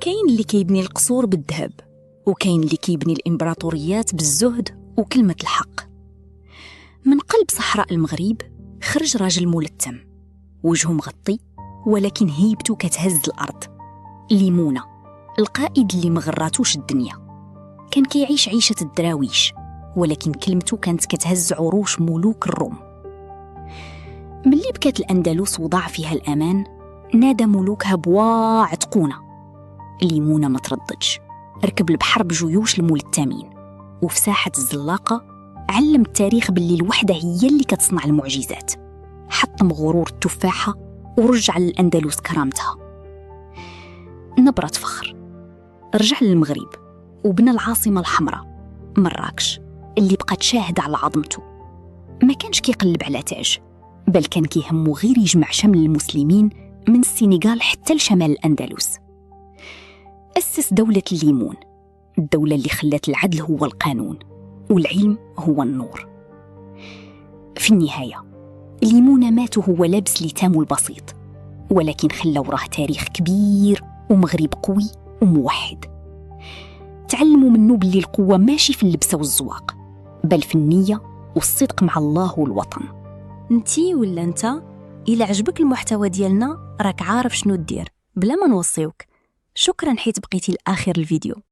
كاين اللي كيبني القصور بالذهب، وكاين اللي كيبني الإمبراطوريات بالزهد وكلمة الحق. من قلب صحراء المغرب خرج راجل ملتم، وجهه مغطي ولكن هيبته كتهز الأرض. ليمونة، القائد اللي مغراتوش الدنيا. كان كيعيش عيشة الدراويش، ولكن كلمته كانت كتهز عروش ملوك الروم. ملي بكات الأندلس وضاع فيها الأمان، نادى ملوكها بواع عتقونا. ليمونة ما ترددش، ركب البحر بجيوش الملتمين، وفي ساحة الزلاقة علم التاريخ باللي الوحدة هي اللي كتصنع المعجزات. حطم غرور التفاحة ورجع للأندلس كرامتها. نبرة فخر، رجع للمغرب وبنى العاصمة الحمراء مراكش اللي بقات شاهدة على عظمته. ما كانش كيقلب على تاج، بل كان كيهمه غير يجمع شمل المسلمين من السنغال حتى لشمال الأندلس. أسس دولة الليمون، الدولة اللي خلت العدل هو القانون والعلم هو النور. في النهاية ليمونة مات وهو لابس لتامه البسيط، ولكن خلى وراه تاريخ كبير ومغرب قوي وموحد. تعلموا منه باللي القوة ماشي في اللبسة والزواق، بل في النية والصدق مع الله والوطن. انتي ولا انت إلا عجبك المحتوى ديالنا راك عارف شنو دير بلا ما نوصيوك. شكرا حيت بقيتي لآخر الفيديو.